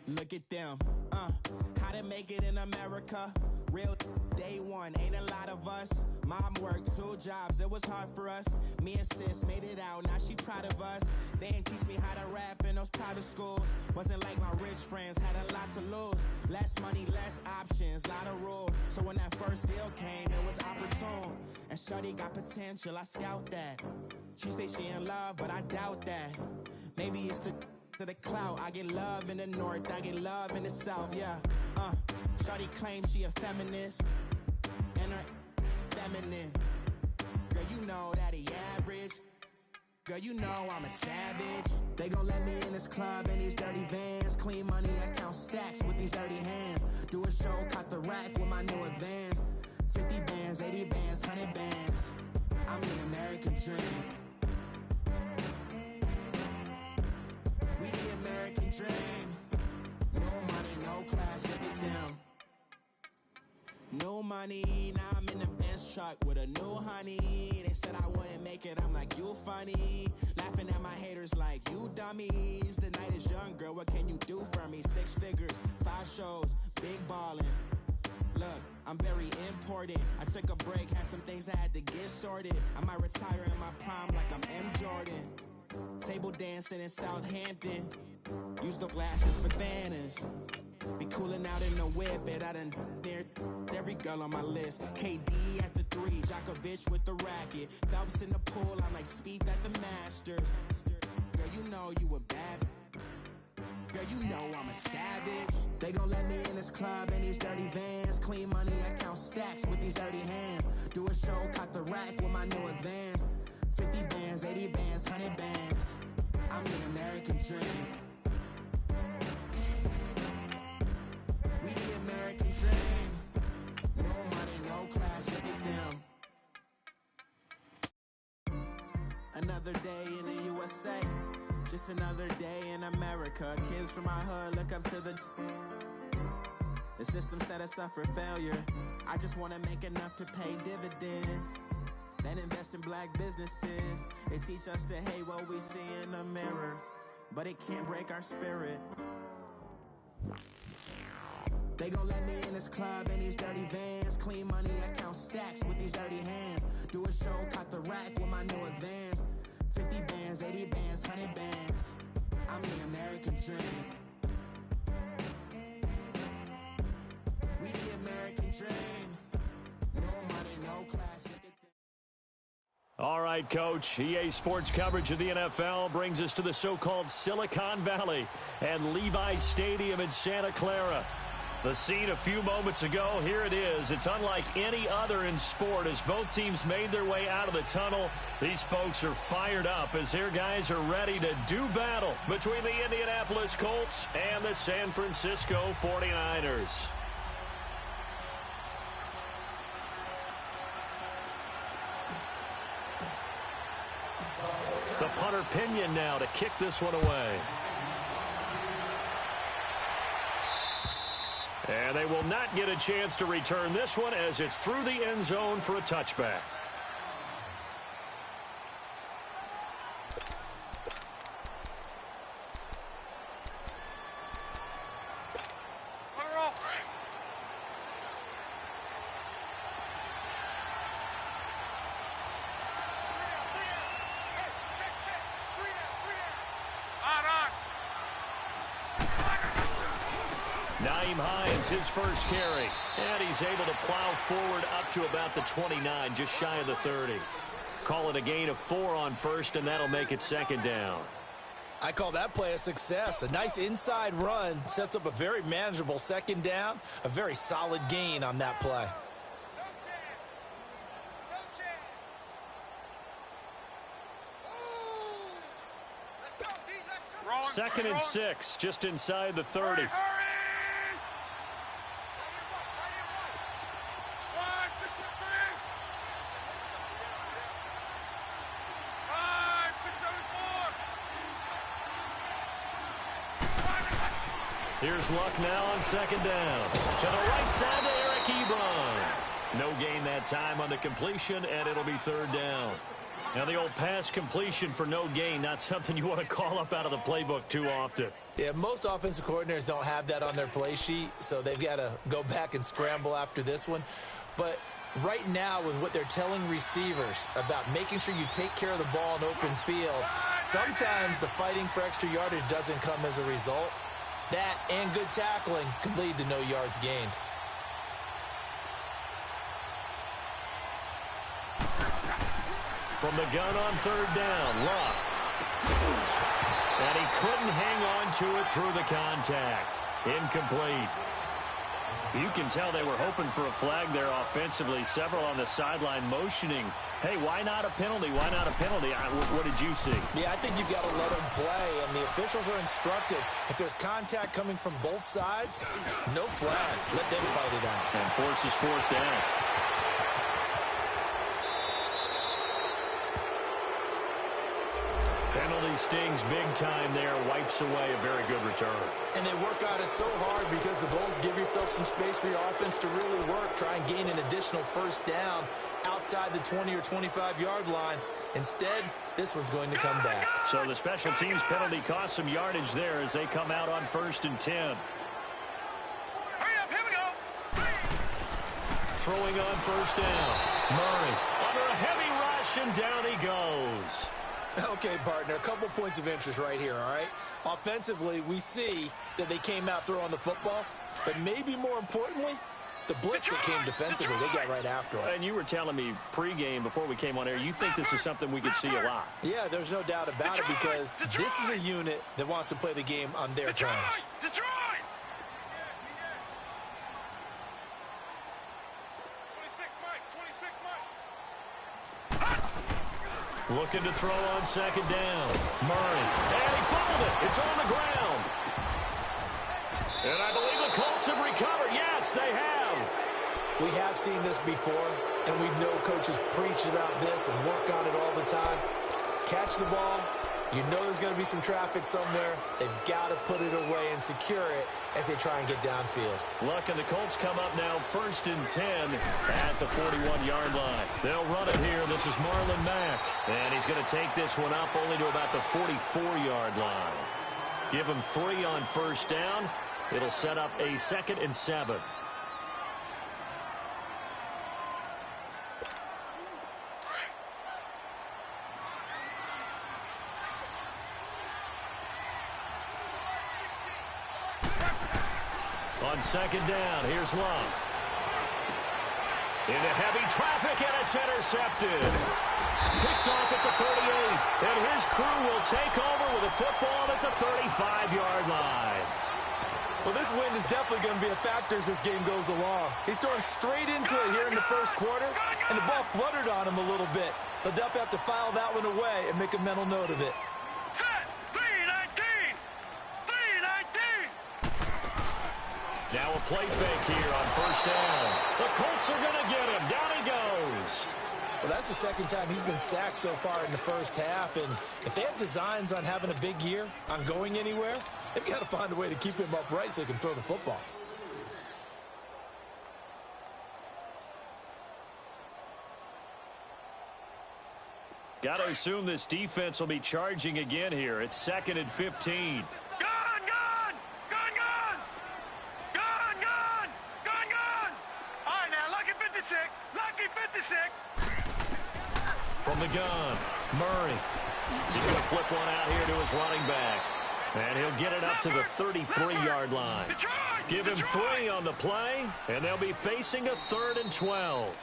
Look at them, how to make it in America. Real day one, ain't a lot of us. Mom worked 2 jobs, it was hard for us. Me and sis made it out, now she proud of us. They didn't teach me how to rap in those private schools. Wasn't like my rich friends, had a lot to lose. Less money, less options, lot of rules. So when that first deal came, it was opportune. And shorty got potential, I scout that. She say she in love, but I doubt that. Maybe it's to the clout. I get love in the north, I get love in the south, yeah. Shorty claims she a feminist, and her feminine. Girl, you know that he average. Girl, you know I'm a savage. They gon' let me in this club in these dirty vans. Clean money, I count stacks with these dirty hands. Do a show, caught the rack with my new advance. 50 bands, 80 bands, 100 bands. I'm the American dream. We the American dream. No money, no class, look at them. No money, now I'm in the Benz truck with a new honey. They said I wouldn't make it, I'm like, you funny. Laughing at my haters like, you dummies. The night is young, girl, what can you do for me? 6 figures, 5 shows, big ballin'. Look, I'm very important. I took a break, had some things I had to get sorted. I might retire in my prime like I'm M. Jordan. Table dancing in Southampton. Use the glasses for Thanos. Be cooling out in the whip, and I done near every girl on my list. KD at the 3, Djokovic with the racket. Phelps in the pool, I'm like Speed at the Masters. Girl, you know you a bad. Girl, you know I'm a savage. They gon' let me in this club in these dirty vans. Clean money, I count stacks with these dirty hands. Do a show, caught the rack with my new advance. 50 bands, 80 bands, 100 bands. I'm the American dream. We the American dream. No money, no class, look at them. Another day in the USA. Just another day in America. Kids from my hood look up to the system set us up for failure. I just want to make enough to pay dividends. Then invest in black businesses. They teach us to hate what we see in the mirror, but it can't break our spirit. They gon' let me in this club in these dirty vans. Clean money, I count stacks with these dirty hands. Do a show, caught the rack with my new advance. 50 bands, 80 bands, 100 bands. I'm the American dream. We the American dream. No money, no class. All right, Coach. EA Sports coverage of the NFL brings us to the so-called Silicon Valley and Levi Stadium in Santa Clara. The scene a few moments ago, here it is. It's unlike any other in sport as both teams made their way out of the tunnel. These folks are fired up as their guys are ready to do battle between the Indianapolis Colts and the San Francisco 49ers. The punter Pinion now to kick this one away. And they will not get a chance to return this one as it's through the end zone for a touchback. His first carry, and he's able to plow forward up to about the 29, just shy of the 30. Call it a gain of 4 on first, and that'll make it second down. I call that play a success. A nice inside run sets up a very manageable second down, a very solid gain on that play. Second and 6, just inside the 30. Here's Luck now on second down. To the right side to Eric Ebron. No gain that time on the completion, and it'll be third down. Now the old pass completion for no gain, not something you want to call up out of the playbook too often. Yeah, most offensive coordinators don't have that on their play sheet, so they've got to go back and scramble after this one. But right now, with what they're telling receivers about making sure you take care of the ball in open field, sometimes the fighting for extra yardage doesn't come as a result. That and good tackling can lead to no yards gained. From the gun on third down, Luck. And he couldn't hang on to it through the contact. Incomplete. You can tell they were hoping for a flag there offensively. Several on the sideline motioning. Hey, why not a penalty? Why not a penalty? What did you see? Yeah, I think you've got to let them play, and the officials are instructed. If there's contact coming from both sides, no flag. Let them fight it out. And forces fourth down. Penalty stings big time there. Wipes away a very good return. And they work on it so hard because the goal is give yourself some space for your offense to really work. Try and gain an additional first down outside the 20 or 25-yard line. Instead, this one's going to come back. So the special teams penalty cost some yardage there as they come out on 1st and 10. Hurry up, here we go. Throwing on first down. Murray under a heavy rush, and down he goes. Okay, partner, a couple points of interest right here, all right? Offensively, we see that they came out throwing the football, but maybe more importantly, the blitz that came defensively, they got right after him. And you were telling me pregame before we came on air, you think this is something we could see a lot. Yeah, there's no doubt about it because this is a unit that wants to play the game on their terms. Detroit! Looking to throw on second down. Murray. And he fumbled it. It's on the ground. And I believe the Colts have recovered. Yes, they have. We have seen this before, and we know coaches preach about this and work on it all the time. Catch the ball. You know there's going to be some traffic somewhere. They've got to put it away and secure it as they try and get downfield. Luck and the Colts come up now 1st and 10 at the 41-yard line. They'll run it here. This is Marlon Mack. And he's going to take this one up only to about the 44-yard line. Give him 3 on first down. It'll set up a 2nd and 7. On second down, here's Love. Into heavy traffic, and it's intercepted. Picked off at the 38, and his crew will take over with a football at the 35-yard line. Well, this wind is definitely going to be a factor as this game goes along. He's throwing straight into it here in the first quarter, and the ball fluttered on him a little bit. They'll definitely have to file that one away and make a mental note of it. Set! 3-19! 3-19! Now a play fake here on first down. The Colts are going to get him. Down he goes. Well, that's the second time he's been sacked so far in the first half, and if they have designs on having a big year, on going anywhere, they've got to find a way to keep him upright so he can throw the football. Got to assume this defense will be charging again here. It's 2nd and 15. From the gun, Murray. He's going to flip one out here to his running back. And he'll get it up to the 33-yard line. Give him 3 on the play, and they'll be facing a 3rd and 12.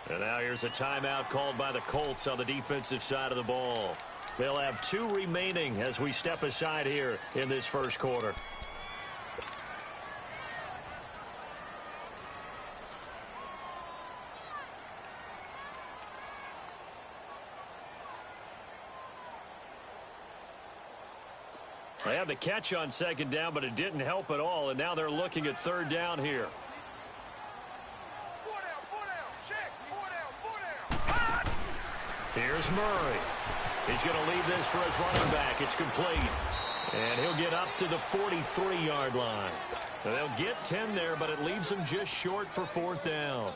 And now here's a timeout called by the Colts on the defensive side of the ball. They'll have 2 remaining as we step aside here in this first quarter. They had the catch on second down, but it didn't help at all, and now they're looking at third down here. 4 down, check, 4 down. Here's Murray. He's going to leave this for his running back. It's complete. And he'll get up to the 43-yard line. So they'll get 10 there, but it leaves them just short for 4th down.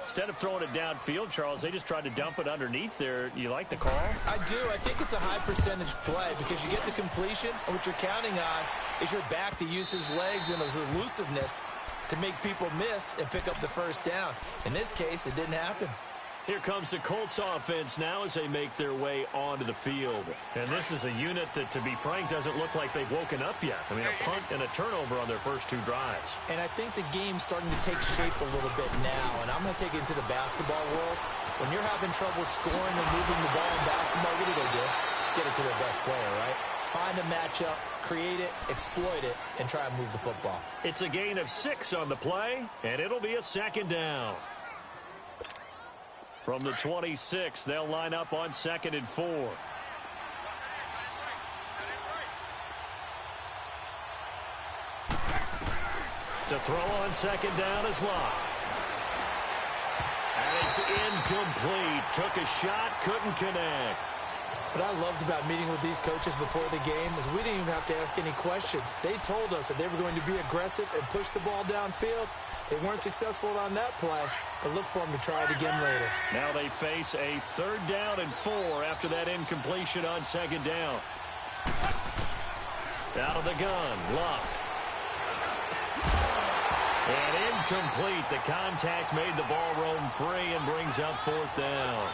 Instead of throwing it downfield, Charles, they just tried to dump it underneath there. You like the call? I do. I think it's a high percentage play because you get the completion, and what you're counting on is your back to use his legs and his elusiveness to make people miss and pick up the first down. In this case, it didn't happen. Here comes the Colts offense now as they make their way onto the field. And this is a unit that, to be frank, doesn't look like they've woken up yet. I mean, a punt and a turnover on their first 2 drives. And I think the game's starting to take shape a little bit now. And I'm going to take it into the basketball world. When you're having trouble scoring and moving the ball in basketball, what do? Get it to their best player, right? Find a matchup, create it, exploit it, and try and move the football. It's a gain of 6 on the play, and it'll be a second down. From the 26, they'll line up on 2nd and 4. To throw on 2nd down is Locke. And it's incomplete. Took a shot, couldn't connect. What I loved about meeting with these coaches before the game is we didn't even have to ask any questions. They told us that they were going to be aggressive and push the ball downfield. They weren't successful on that play, but look for them to try it again later. Now they face a 3rd down and 4 after that incompletion on 2nd down. Out of the gun, Locke. And incomplete. The contact made the ball roam free and brings up 4th down.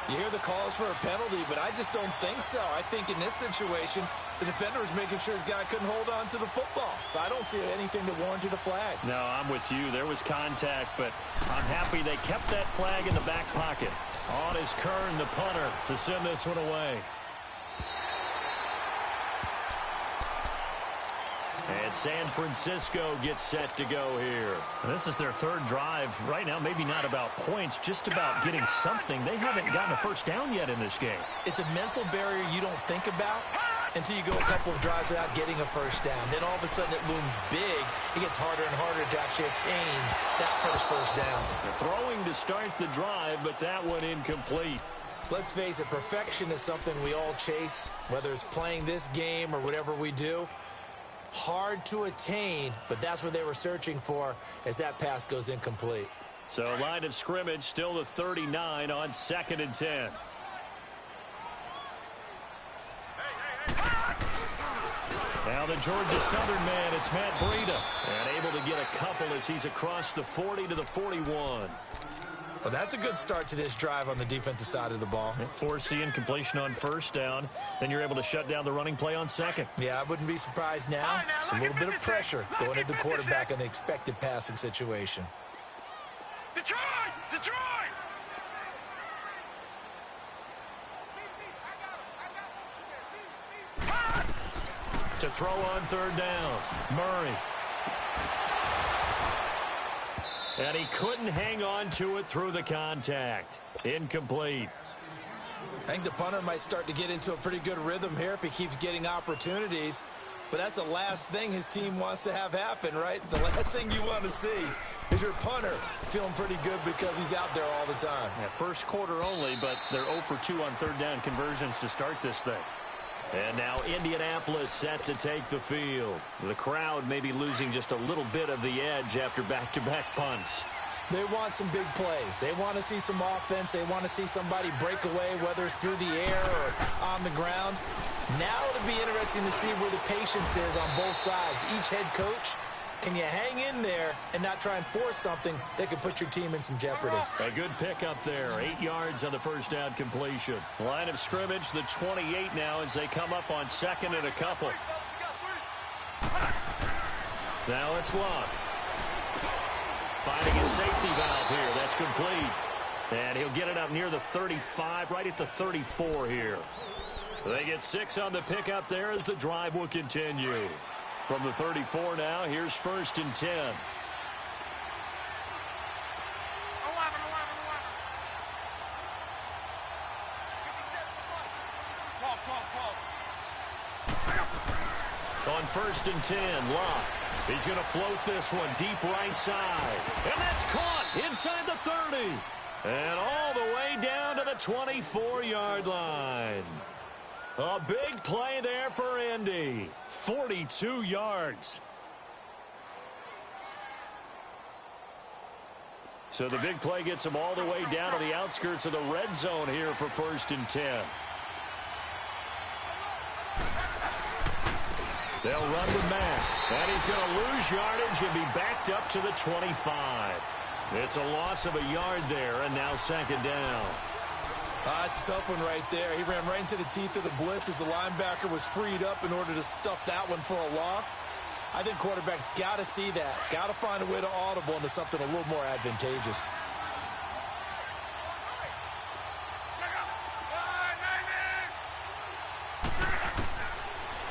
You hear the calls for a penalty, but I just don't think so. I think in this situation, the defender was making sure his guy couldn't hold on to the football. So I don't see anything that warranted a flag. No, I'm with you. There was contact, but I'm happy they kept that flag in the back pocket. On is Kern, the punter, to send this one away. And San Francisco gets set to go here. And this is their 3rd drive. Right now, maybe not about points, just about getting something. They haven't gotten a first down yet in this game. It's a mental barrier you don't think about until you go a couple of drives without getting a first down. Then all of a sudden it looms big. It gets harder and harder to actually attain that first down. They're throwing to start the drive, but that one incomplete. Let's face it, perfection is something we all chase, whether it's playing this game or whatever we do. Hard to attain, but that's what they were searching for as that pass goes incomplete. So line of scrimmage still the 39 on 2nd and 10. Now the Georgia Southern man, it's Matt Breida. And able to get a couple as he's across the 40 to the 41. Well, that's a good start to this drive on the defensive side of the ball. Force the incompletion on 1st down. Then you're able to shut down the running play on 2nd. Yeah, I wouldn't be surprised now. A little bit of pressure going at the quarterback in the expected passing situation. Detroit! Detroit! To throw on 3rd down, Murray. And he couldn't hang on to it through the contact. Incomplete. I think the punter might start to get into a pretty good rhythm here if he keeps getting opportunities. But that's the last thing his team wants to have happen, right? The last thing you want to see is your punter feeling pretty good because he's out there all the time. Yeah, 1st quarter only, but they're 0 for 2 on 3rd down conversions to start this thing. And now Indianapolis set to take the field. The crowd may be losing just a little bit of the edge after back-to-back punts. They want some big plays. They want to see some offense. They want to see somebody break away, whether it's through the air or on the ground. Now it'll be interesting to see where the patience is on both sides. Each head coach, can you hang in there and not try and force something that could put your team in some jeopardy? A good pickup there. 8 yards on the 1st down completion. Line of scrimmage, the 28 now as they come up on 2nd and a couple. Now it's Locke. Finding a safety valve here. That's complete. And he'll get it up near the 35, right at the 34 here. They get 6 on the pickup there as the drive will continue. From the 34 now, here's 1st and 10. 11. On 1st and 10, Locke. He's going to float this one deep right side. And that's caught inside the 30. And all the way down to the 24-yard line. A big play there for Indy. 42 yards. So the big play gets them all the way down to the outskirts of the red zone here for 1st and 10. They'll run with Mack, and he's going to lose yardage and be backed up to the 25. It's a loss of a yard there, and now 2nd down. It's a tough one right there. He ran right into the teeth of the blitz as the linebacker was freed up in order to stuff that one for a loss. I think quarterbacks got to see that. Got to find a way to audible into something a little more advantageous.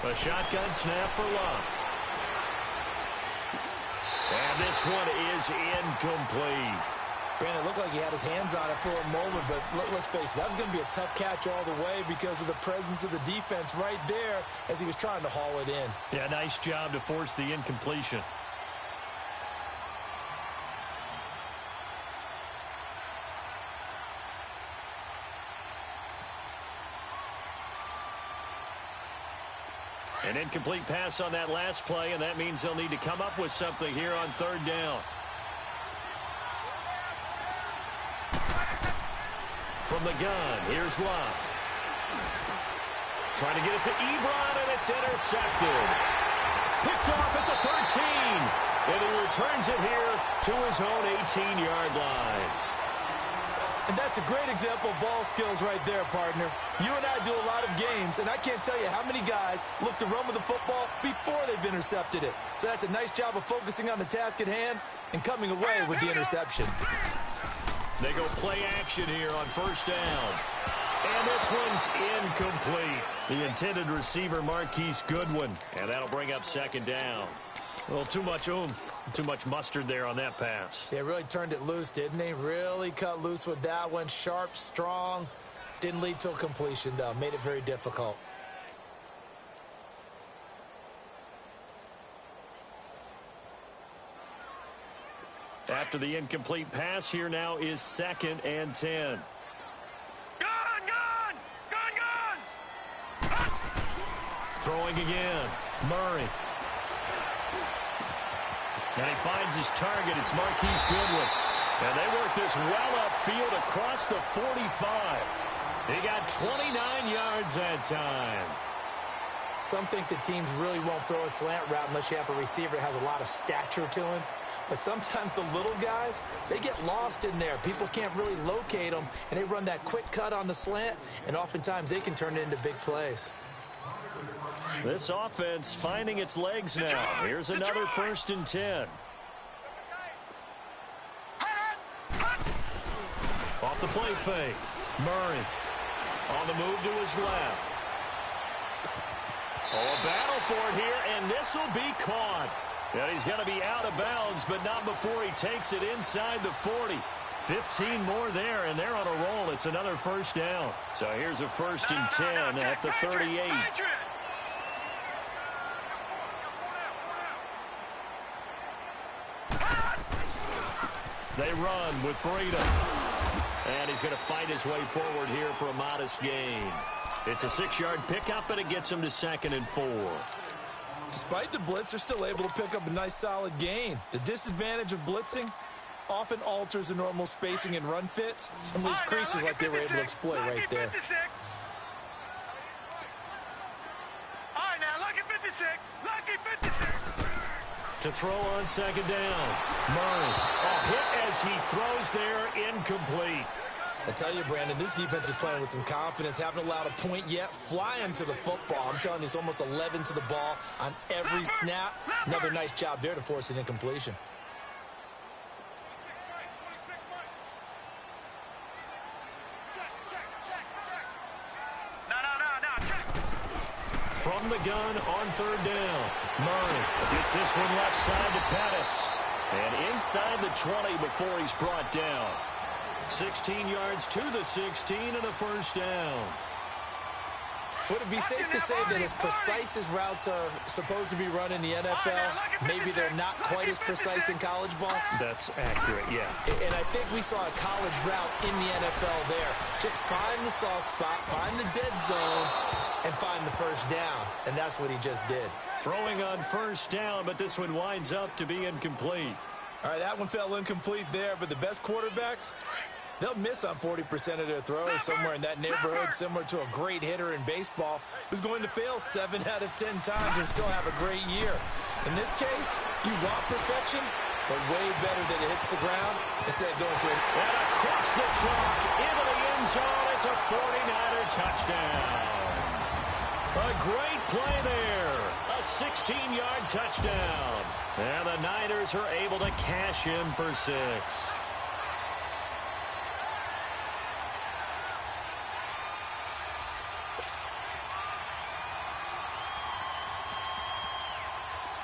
A shotgun snap for Love. And this one is incomplete. Brandon, it looked like he had his hands on it for a moment, but let's face it, that was going to be a tough catch all the way because of the presence of the defense right there as he was trying to haul it in. Yeah, nice job to force the incompletion. An incomplete pass on that last play, and that means they'll need to come up with something here on 3rd down. From the gun, here's Love. Trying to get it to Ebron, and it's intercepted. Picked off at the 13, and he returns it here to his own 18-yard line. And that's a great example of ball skills right there, partner. You and I do a lot of games, and I can't tell you how many guys look to run with the football before they've intercepted it. So that's a nice job of focusing on the task at hand and coming away with the interception. They go play action here on 1st down. And this one's incomplete. The intended receiver, Marquise Goodwin. And that'll bring up 2nd down. A little too much oomph, too much mustard there on that pass. Yeah, really turned it loose, didn't he? Really cut loose with that one. Sharp, strong. Didn't lead to a completion, though. Made it very difficult. After the incomplete pass, here now is 2nd and 10. Throwing again. Murray. And he finds his target. It's Marquise Goodwin. And they work this well upfield across the 45. He got 29 yards that time. Some think the teams really won't throw a slant route unless you have a receiver that has a lot of stature to him. But sometimes the little guys, they get lost in there. People can't really locate them, and they run that quick cut on the slant, and oftentimes they can turn it into big plays. This offense finding its legs now. Here's another 1st and 10. Off the play fake. Murray on the move to his left. Oh, a battle for it here, and this will be caught. Yeah, he's going to be out of bounds, but not before he takes it inside the 40. 15 more there, and they're on a roll. It's another 1st down. So here's a 1st and 10 at the 38. They run with Breida. And he's going to fight his way forward here for a modest gain. It's a 6-yard pickup, and it gets him to 2nd and 4. Despite the blitz, they're still able to pick up a nice solid gain. The disadvantage of blitzing often alters the normal spacing and run fits and leaves creases like they were able to exploit right there. All right, now, lucky 56. Lucky 56. To throw on 2nd down. Murray. A hit as he throws there, incomplete. I tell you, Brandon, this defense is playing with some confidence. Haven't allowed a point yet. Flying to the football. I'm telling you, it's almost 11 to the ball on every snap. Another nice job there to force an incompletion. From the gun on 3rd down. Murray gets this one left side to Pettis. And inside the 20 before he's brought down. 16 yards to the 16 and a 1st down. Would it be safe to say that as precise as routes are supposed to be run in the NFL, maybe they're not quite as precise in college ball? That's accurate, yeah. And I think we saw a college route in the NFL there. Just find the soft spot, find the dead zone, and find the 1st down. And that's what he just did. Throwing on 1st down, but this one winds up to be incomplete. All right, that one fell incomplete there, but the best quarterbacks, they'll miss on 40% of their throws, somewhere in that neighborhood, similar to a great hitter in baseball who's going to fail 7 out of 10 times and still have a great year. In this case, you want perfection, but way better that it hits the ground instead of going to it. And across the chalk, into the end zone, it's a 49er touchdown. A great play there. A 16-yard touchdown. And the Niners are able to cash in for 6.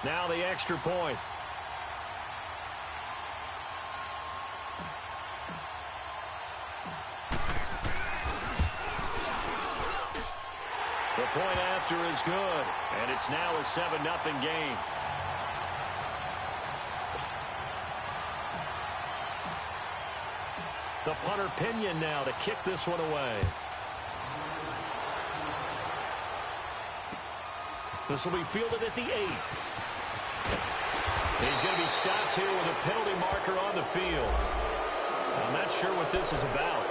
Now the extra point. The point after is good, and it's now a 7-0 game. The punter Pinion now to kick this one away. This will be fielded at the 8. He's going to be stopped here with a penalty marker on the field. I'm not sure what this is about.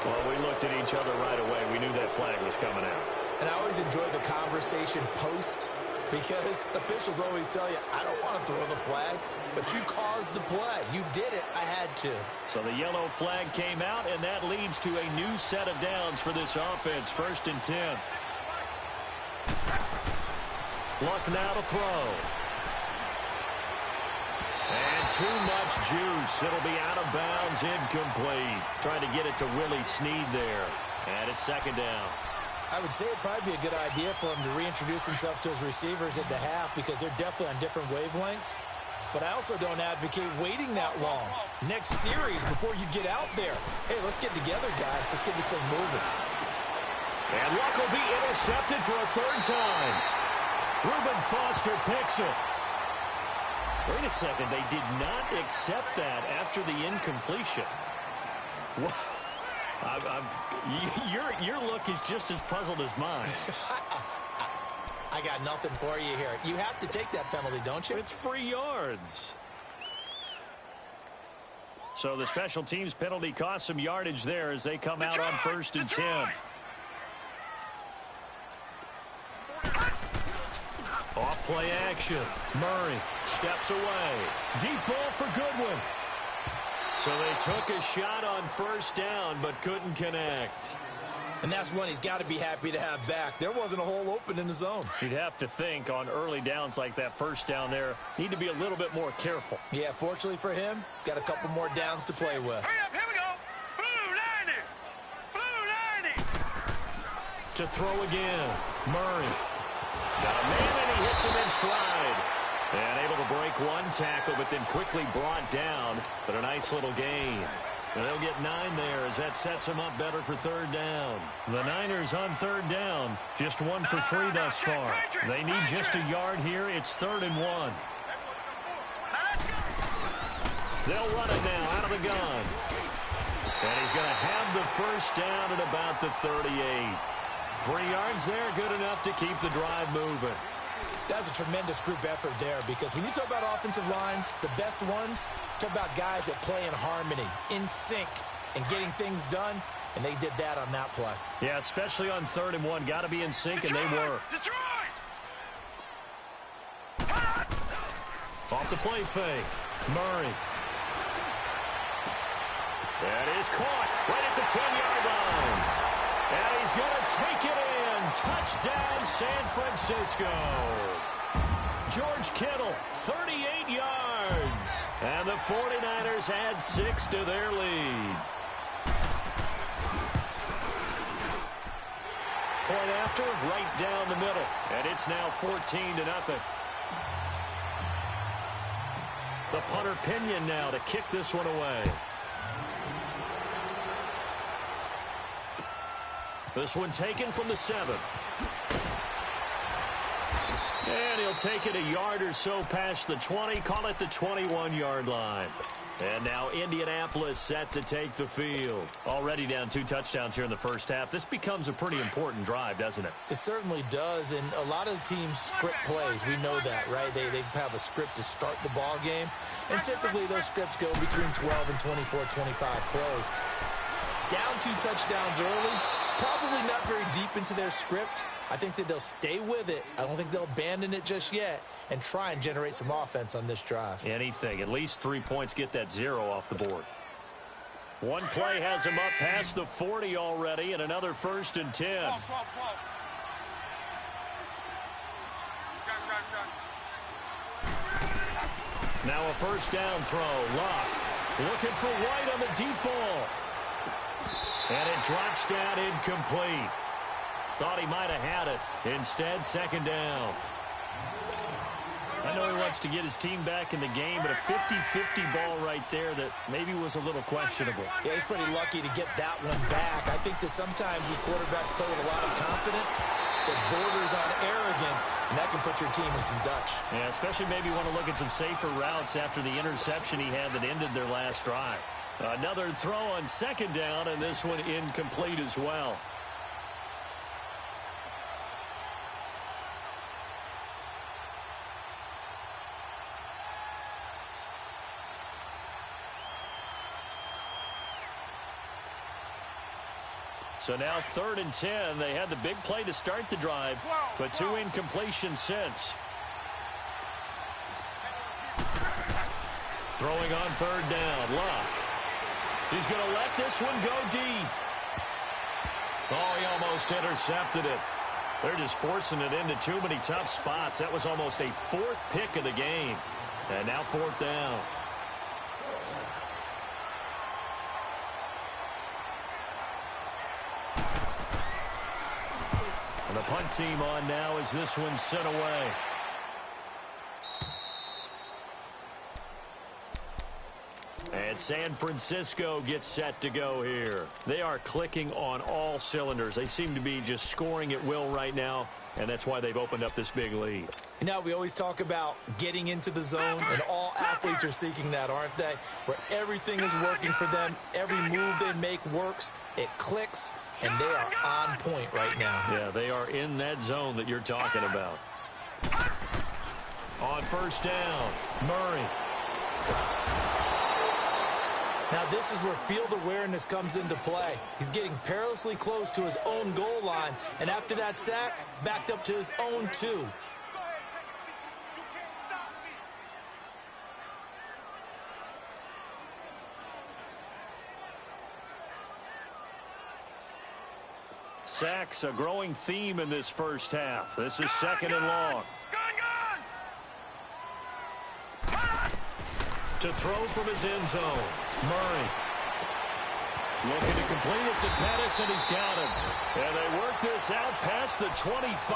Well, we looked at each other right away. We knew that flag was coming out. And I always enjoy the conversation post because officials always tell you, I don't want to throw the flag, but you caused the play. You did it. I had to. So the yellow flag came out, and that leads to a new set of downs for this offense. 1st and 10. Luck now to throw. And too much juice. It'll be out of bounds, incomplete. Trying to get it to Willie Snead there. And it's 2nd down. I would say it'd probably be a good idea for him to reintroduce himself to his receivers at the half because they're definitely on different wavelengths. But I also don't advocate waiting that long. Next series, before you get out there, hey, let's get together, guys. Let's get this thing moving. And Luck will be intercepted for a 3rd time. Reuben Foster picks it. Wait a second. They did not accept that after the incompletion. What? Your look is just as puzzled as mine. I got nothing for you here. You have to take that penalty, don't you? It's free yards. So the special teams penalty cost some yardage there as they come out on 1st and 10. Off play action. Murray steps away. Deep ball for Goodwin. So they took a shot on 1st down but couldn't connect. And that's one he's got to be happy to have back. There wasn't a hole open in the zone. You'd have to think on early downs like that 1st down there, need to be a little bit more careful. Yeah, fortunately for him, got a couple more downs to play with. Hurry up, here we go. Blue 90. Blue 90. To throw again. Murray. Got a man and he hits him in stride. And able to break one tackle, but then quickly brought down. But a nice little gain. And they'll get 9 there as that sets them up better for 3rd down. The Niners on 3rd down. Just 1 for 3 thus far. They need just a yard here. It's 3rd and 1. They'll run it now out of the gun. And he's going to have the 1st down at about the 38. 3 yards there, good enough to keep the drive moving. That's a tremendous group effort there because when you talk about offensive lines, the best ones, talk about guys that play in harmony, in sync, and getting things done, and they did that on that play. Yeah, especially on 3rd and 1. Got to be in sync, and they were. Detroit! Off the play fake. Murray. That is caught right at the 10-yard line. And he's going to take it in. Touchdown, San Francisco. George Kittle, 38 yards. And the 49ers add 6 to their lead. Point after, right down the middle. And it's now 14-0. The punter Pinion now to kick this one away. This one taken from the 7. And he'll take it a yard or so past the 20, call it the 21-yard line. And now Indianapolis set to take the field. Already down 2 touchdowns here in the first half. This becomes a pretty important drive, doesn't it? It certainly does, and a lot of the teams script plays. We know that, right? They have a script to start the ball game, and typically those scripts go between 12 and 24, 25 plays. Down 2 touchdowns early, probably not very deep into their script. I think that they'll stay with it. I don't think they'll abandon it just yet and try and generate some offense on this drive. Anything. At least 3 points, get that 0 off the board. One play has him up past the 40 already, and another 1st and 10. Now a 1st down throw. Locke looking for White on the deep ball. And it drops down incomplete. Thought he might have had it. Instead, 2nd down. I know he wants to get his team back in the game, but a 50-50 ball right there that maybe was a little questionable. Yeah, he's pretty lucky to get that one back. I think that sometimes these quarterbacks play with a lot of confidence that borders on arrogance, and that can put your team in some Dutch. Yeah, especially maybe want to look at some safer routes after the interception he had that ended their last drive. Another throw on 2nd down, and this one incomplete as well. So now 3rd and 10. They had the big play to start the drive, but 2 incompletions since. Throwing on 3rd down. Locke. He's going to let this one go deep. Oh, he almost intercepted it. They're just forcing it into too many tough spots. That was almost a 4th pick of the game. And now 4th down. And the punt team on now as this one's sent away. And San Francisco gets set to go here. They are clicking on all cylinders. They seem to be just scoring at will right now, and that's why they've opened up this big lead. Now, we always talk about getting into the zone, and all athletes are seeking that, aren't they? Where everything is working for them. Every move they make works. It clicks, and they are on point right now. Yeah, they are in that zone that you're talking about. On 1st down, Murray. Now, this is where field awareness comes into play. He's getting perilously close to his own goal line, and after that sack, backed up to his own 2. Sacks, a growing theme in this first half. This is 2nd and long. To throw from his end zone. Murray. Looking to complete it to Pettis, and he's got him. And they work this out past the 25.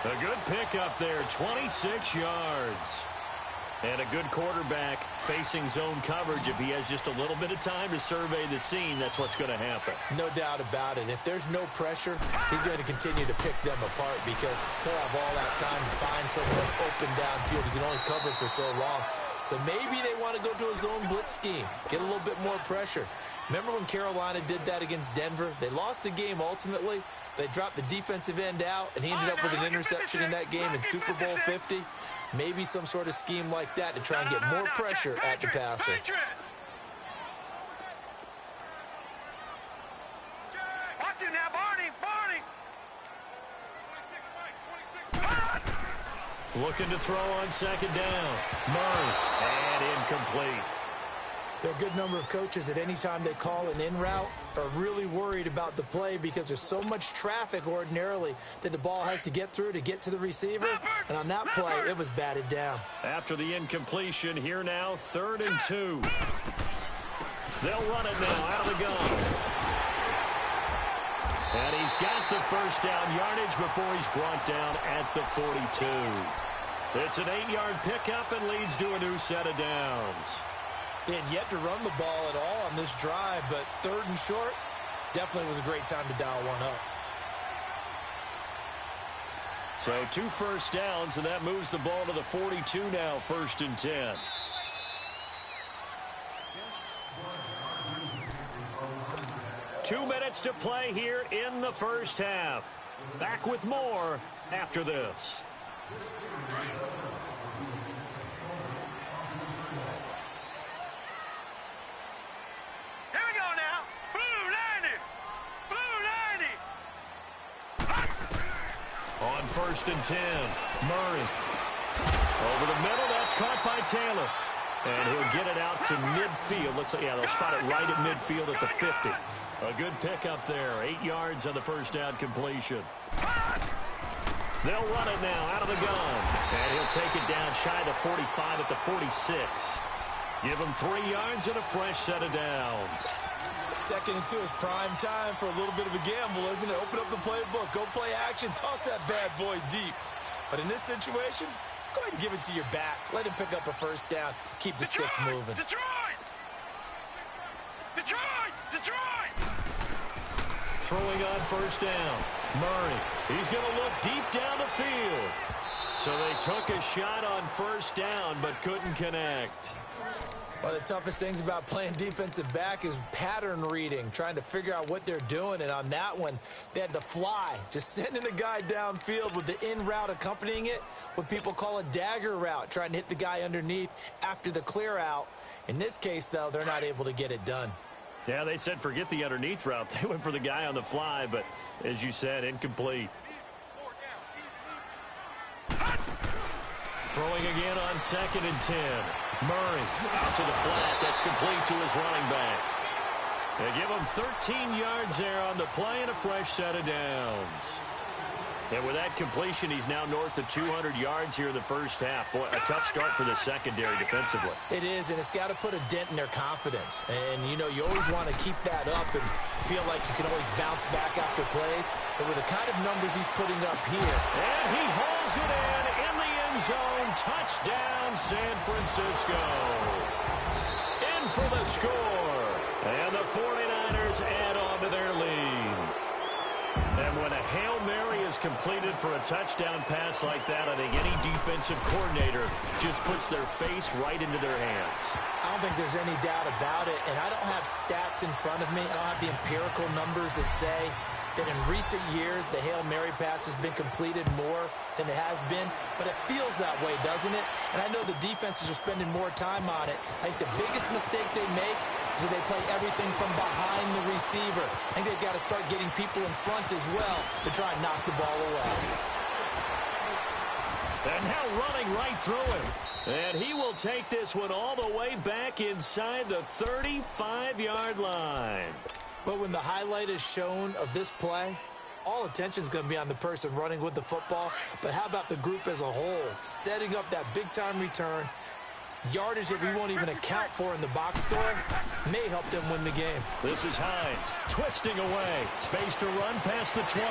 A good pickup there, 26 yards. And a good quarterback facing zone coverage. If he has just a little bit of time to survey the scene, that's what's going to happen. No doubt about it. If there's no pressure, he's going to continue to pick them apart because he'll have all that time to find someone open downfield. He can only cover for so long. So maybe they want to go to a zone blitz scheme, get a little bit more pressure. Remember when Carolina did that against Denver? They lost the game ultimately. They dropped the defensive end out, and he ended up with an interception in that game in Super Bowl 50. Maybe some sort of scheme like that to try and get more pressure at the passer. Watch it now, Barney. Looking to throw on 2nd down. Murray. And incomplete. There are a good number of coaches at any time they call an in route are really worried about the play because there's so much traffic ordinarily that the ball has to get through to get to the receiver. And on that play, it was batted down. After the incompletion, here now, 3rd and 2. They'll run it now out of the gun. And he's got the 1st down yardage before he's brought down at the 42. It's an 8-yard pickup and leads to a new set of downs. They had yet to run the ball at all on this drive, but 3rd and short definitely was a great time to dial one up. So 2 first downs, and that moves the ball to the 42 now, 1st and 10. Two minutes to play here in the first half. Back with more after this. Here we go now. Blue 90. Blue 90. On 1st and 10, Murray. Over the middle, that's caught by Taylor. And he'll get it out to midfield. Looks like, yeah, they'll spot it right at midfield at the 50. A good pickup there. 8 yards on the first down completion. They'll run it now out of the gun. And he'll take it down shy of the 45 at the 46. Give him 3 yards and a fresh set of downs. 2nd and 2 is prime time for a little bit of a gamble, isn't it? Open up the playbook, go play action, toss that bad boy deep. But in this situation, go ahead and give it to your back. Let him pick up a first down. Keep the sticks moving. Detroit! Detroit! Detroit! Throwing on 1st down. Murray. He's going to look deep down the field. So they took a shot on 1st down but couldn't connect. One of the toughest things about playing defensive back is pattern reading, trying to figure out what they're doing. And on that one, they had the fly, just sending a guy downfield with the in route accompanying it, what people call a dagger route, trying to hit the guy underneath after the clear out. In this case, though, they're not able to get it done. Yeah, they said forget the underneath route. They went for the guy on the fly, but as you said, incomplete. Throwing again on 2nd and 10. Murray out to the flat. That's complete to his running back. They give him 13 yards there on the play and a fresh set of downs. And with that completion, he's now north of 200 yards here in the first half. Boy, a tough start for the secondary defensively. It is, and it's got to put a dent in their confidence. And, you know, you always want to keep that up and feel like you can always bounce back after plays. But with the kind of numbers he's putting up here. And he hauls it in the end zone. Touchdown, San Francisco. In for the score. And the 49ers add on to their lead. And when a Hail Mary is completed for a touchdown pass like that, I think any defensive coordinator just puts their face right into their hands. I don't think there's any doubt about it, and I don't have stats in front of me. I don't have the empirical numbers that say that in recent years the Hail Mary pass has been completed more than it has been, but it feels that way, doesn't it? And I know the defenses are spending more time on it. I think the biggest mistake they make is that they play everything from behind the receiver. I think they've got to start getting people in front as well to try and knock the ball away. And now running right through him. And he will take this one all the way back inside the 35-yard line. But when the highlight is shown of this play, all attention is going to be on the person running with the football. But how about the group as a whole, setting up that big-time return, yardage that we won't even account for in the box score, may help them win the game. This is Hines twisting away. Space to run past the 20.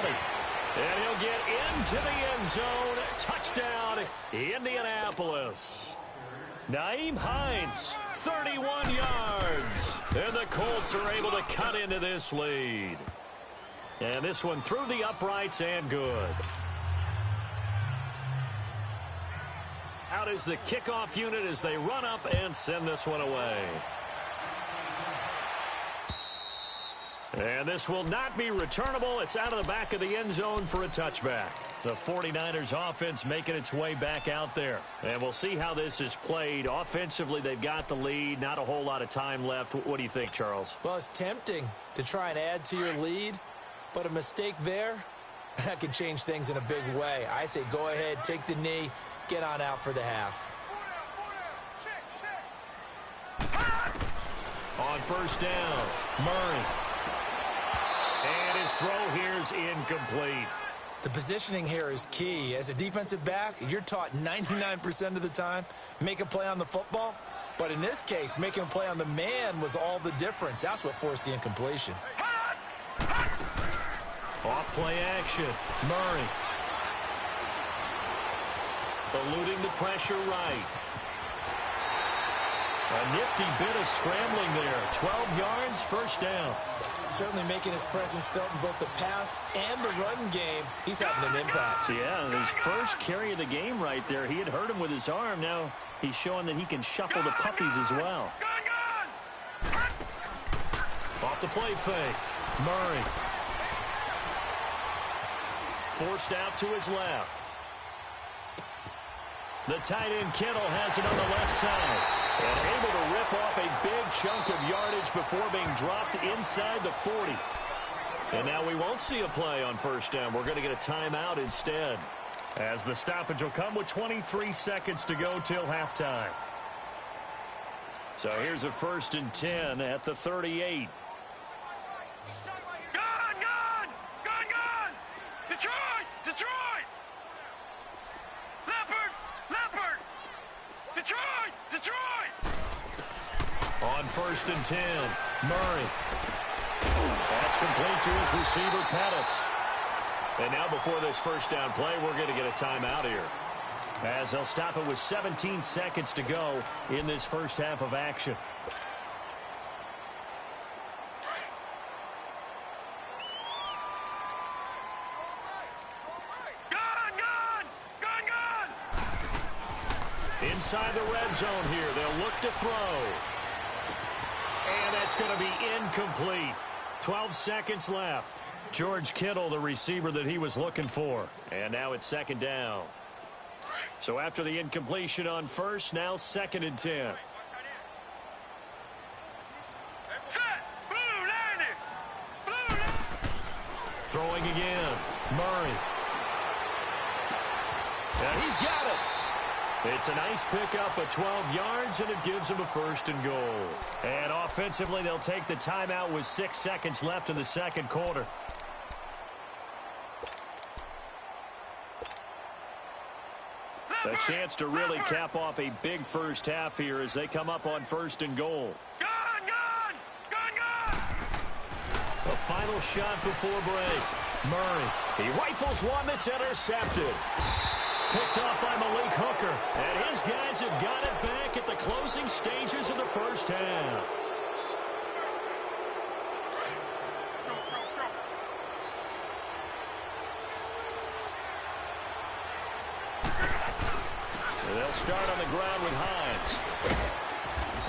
And he'll get into the end zone. Touchdown, Indianapolis. Nyheim Hines, 31 yards. And the Colts are able to cut into this lead. And this one through the uprights and good. Out is the kickoff unit as they run up and send this one away. And this will not be returnable. It's out of the back of the end zone for a touchback. The 49ers offense making its way back out there. And we'll see how this is played. Offensively, they've got the lead. Not a whole lot of time left. What do you think, Charles? Well, it's tempting to try and add to your lead, but a mistake there, that could change things in a big way. I say go ahead, take the knee, get on out for the half. On first down, Murray. And his throw here is incomplete. The positioning here is key. As a defensive back, you're taught 99% of the time, make a play on the football. But in this case, making a play on the man was all the difference. That's what forced the incompletion. Off play action, Murray. Eluding the pressure right. A nifty bit of scrambling there. 12 yards, first down. Certainly making his presence felt in both the pass and the run game. He's having an impact. Yeah, his first carry of the game right there. He had hurt him with his arm. Now he's showing that he can shuffle the puppies as well. Off the play fake. Murray. Forced out to his left. The tight end Kittle has it on the left side. And able to rip off a big chunk of yardage before being dropped inside the 40. And now we won't see a play on first down. We're going to get a timeout instead, as the stoppage will come with 23 seconds to go till halftime. So here's a 1st and 10 at the 38. On 1st and 10, Murray. That's complete to his receiver, Pettis. And now before this first down play, we're going to get a timeout here, as they'll stop it with 17 seconds to go in this first half of action. Inside the red zone here, they'll look to throw. And that's going to be incomplete. 12 seconds left. George Kittle, the receiver that he was looking for. And now it's 2nd down. So after the incompletion on first, now 2nd and 10. Throwing again. Murray. And he's got it. It's a nice pickup of 12 yards, and it gives him a 1st and goal. And offensively, they'll take the timeout with 6 seconds left in the second quarter. A chance to really cap off a big first half here as they come up on 1st and goal. A final shot before break. Murray. He rifles one that's intercepted. Picked off by Malik Hooker. And his guys have got it back at the closing stages of the first half. And they'll start on the ground with Hines.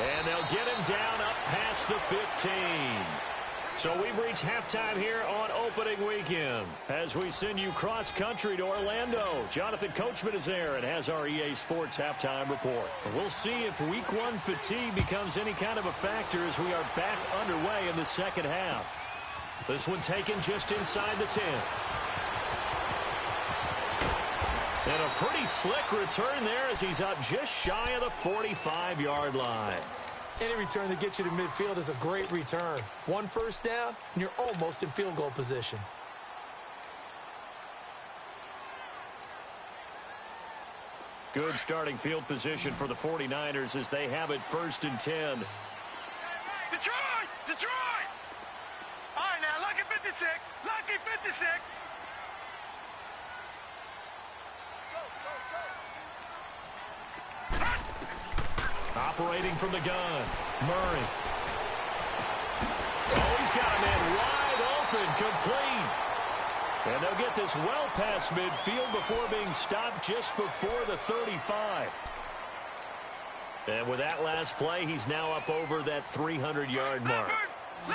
And they'll get him down up past the 15. So we've reached halftime here on opening weekend as we send you cross-country to Orlando. Jonathan Coachman is there and has our EA Sports halftime report. We'll see if Week 1 fatigue becomes any kind of a factor as we are back underway in the second half. This one taken just inside the 10. And a pretty slick return there as he's up just shy of the 45-yard line. Any return that gets you to midfield is a great return. 1 first down, and you're almost in field goal position. Good starting field position for the 49ers as they have it 1st and 10. Detroit! Detroit! All right, now, lucky 56. Lucky 56. Operating from the gun, Murray. Oh, he's got a man wide open, complete. And they'll get this well past midfield before being stopped just before the 35. And with that last play, he's now up over that 300-yard mark.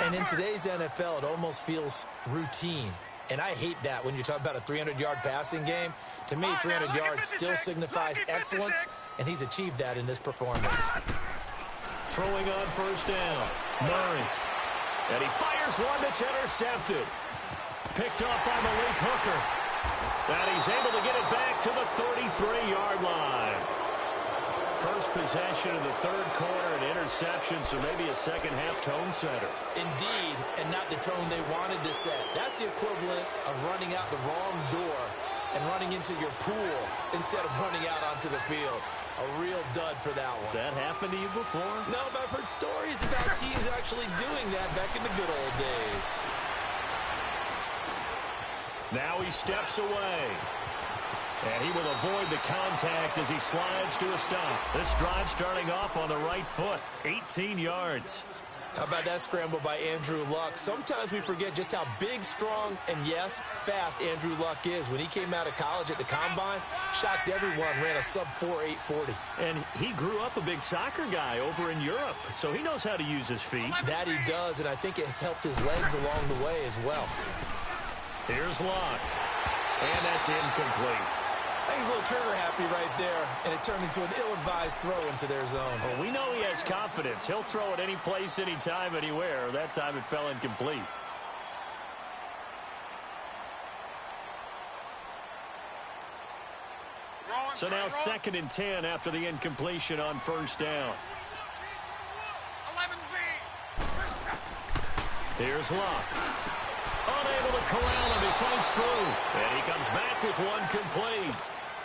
And in today's NFL, it almost feels routine. And I hate that when you talk about a 300-yard passing game. To me, 300 yards still signifies excellence, and he's achieved that in this performance. Throwing on first down, Murray. And he fires one that's intercepted. Picked off by Malik Hooker. And he's able to get it back to the 33-yard line. First possession of the third quarter, an interception, so maybe a second-half tone setter. Indeed, and not the tone they wanted to set. That's the equivalent of running out the wrong door and running into your pool instead of running out onto the field. A real dud for that one. Has that happened to you before? No, but I've heard stories about teams actually doing that back in the good old days. Now he steps away. And he will avoid the contact as he slides to a stop. This drive starting off on the right foot. 18 yards. How about that scramble by Andrew Luck? Sometimes we forget just how big, strong, and, yes, fast Andrew Luck is. When he came out of college at the Combine, shocked everyone, ran a sub-4 840. And he grew up a big soccer guy over in Europe, so he knows how to use his feet. That he does, and I think it has helped his legs along the way as well. Here's Luck. And that's incomplete. I think he's a little trigger happy right there, and it turned into an ill-advised throw into their zone. Well, we know he has confidence. He'll throw it any place, anytime, anywhere. That time it fell incomplete. So now 2nd and 10 after the incompletion on first down. 11V. Here's Luck. Unable to corral him. He fights through. And he comes back with one complete.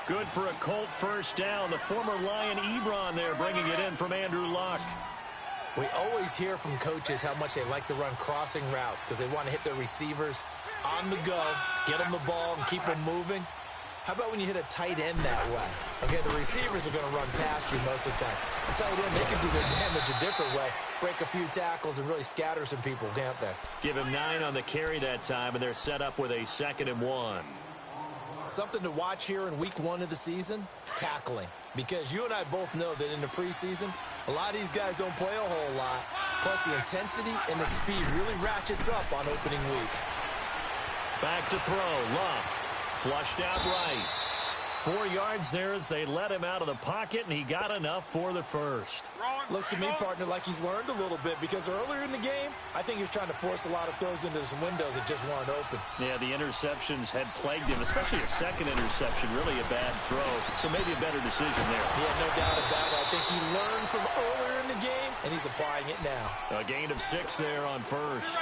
Good for a Colt first down. The former Lion Ebron there bringing it in from Andrew Luck. We always hear from coaches how much they like to run crossing routes because they want to hit their receivers on the go, get them the ball, and keep them moving. How about when you hit a tight end that way? Okay, the receivers are going to run past you most of the time. A tight end, they can do their damage a different way, break a few tackles, and really scatter some people, can't they? Give him 9 on the carry that time, and they're set up with a 2nd and 1. Something to watch here in week 1 of the season, tackling. Because you and I both know that in the preseason, a lot of these guys don't play a whole lot. Plus, the intensity and the speed really ratchets up on opening week. Back to throw. Luck. Flushed out right. 4 yards there as they let him out of the pocket, and he got enough for the first. Looks to me, partner, like he's learned a little bit because earlier in the game, I think he was trying to force a lot of throws into some windows that just weren't open. Yeah, the interceptions had plagued him, especially a second interception, really a bad throw. So maybe a better decision there. Yeah, no doubt about it. I think he learned from earlier in the game, and he's applying it now. A gain of 6 there on first.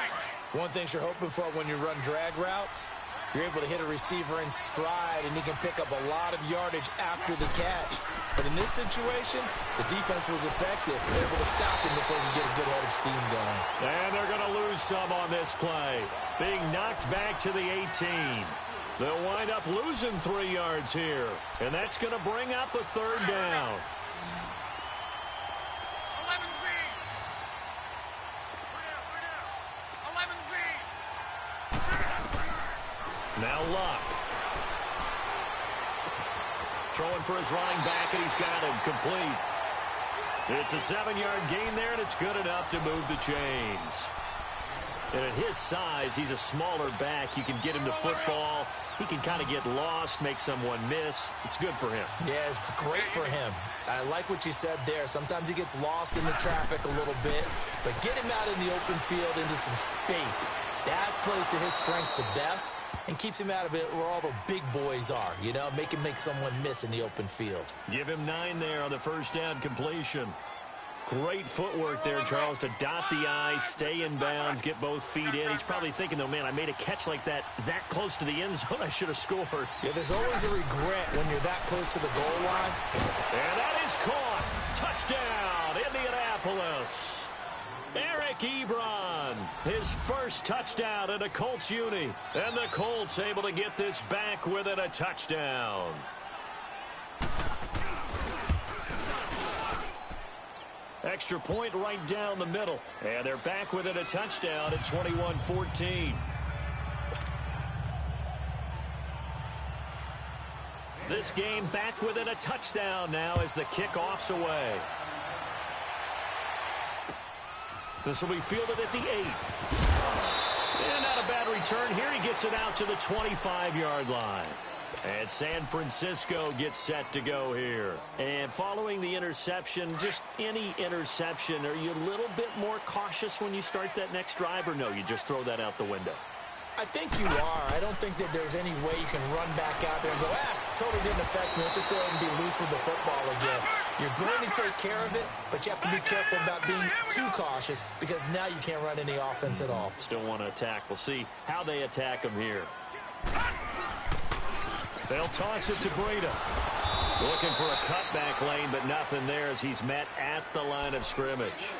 One thing you're hoping for when you run drag routes, you're able to hit a receiver in stride, and he can pick up a lot of yardage after the catch. But in this situation, the defense was effective. They're able to stop him before he get a good head of steam going. And they're going to lose some on this play. Being knocked back to the 18. They'll wind up losing 3 yards here. And that's going to bring up a 3rd down. 11V. 11V. Now Luck. Throwing for his running back, and he's got him complete. It's a 7-yard gain there, and it's good enough to move the chains. And at his size, he's a smaller back. You can get him to football. He can kind of get lost, make someone miss. It's good for him. Yeah, it's great for him. I like what you said there. Sometimes he gets lost in the traffic a little bit, but get him out in the open field into some space. That plays to his strengths the best and keeps him out of it where all the big boys are, you know, make someone miss in the open field. Give him 9 there on the first down completion. Great footwork there, Charles, to dot the I, stay in bounds, get both feet in. He's probably thinking, though, man, I made a catch like that close to the end zone. I should have scored. Yeah, there's always a regret when you're that close to the goal line. And that is caught. Touchdown, Indianapolis. Eric Ebron, his first touchdown in a Colts uni. And the Colts able to get this back within a touchdown. Extra point right down the middle. And they're back within a touchdown at 21-14. This game back within a touchdown now as the kickoff's away. This will be fielded at the 8. And not a bad return here. He gets it out to the 25-yard line. And San Francisco gets set to go here. And following the interception, just any interception, are you a little bit more cautious when you start that next drive, or no, you just throw that out the window? I think you are. I don't think that there's any way you can run back out there and go, totally didn't affect me. Let's just go ahead and be loose with the football again. You're going to take care of it, but you have to be careful about being too cautious because now you can't run any offense at all. Still want to attack. We'll see how they attack him here. They'll toss it to Breida. Looking for a cutback lane, but nothing there as he's met at the line of scrimmage.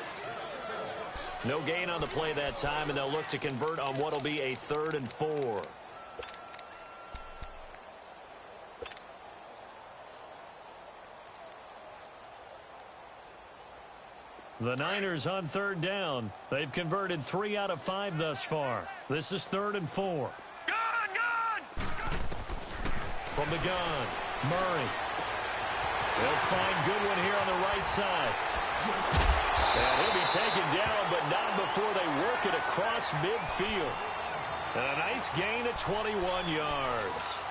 No gain on the play that time, and they'll look to convert on what will be a 3rd and 4. The Niners on third down. They've converted 3 out of 5 thus far. This is 3rd and 4. Gun! From the gun, Murray. They'll find Goodwin here on the right side. And he'll be taken down, but not before they work it across midfield. And a nice gain of 21 yards.